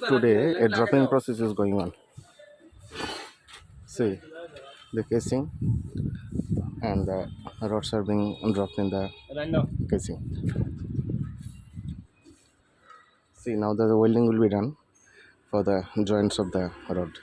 Today, a dropping process is going on. See, the casing and the rods are being dropped in the casing. See, now the welding will be done for the joints of the rod.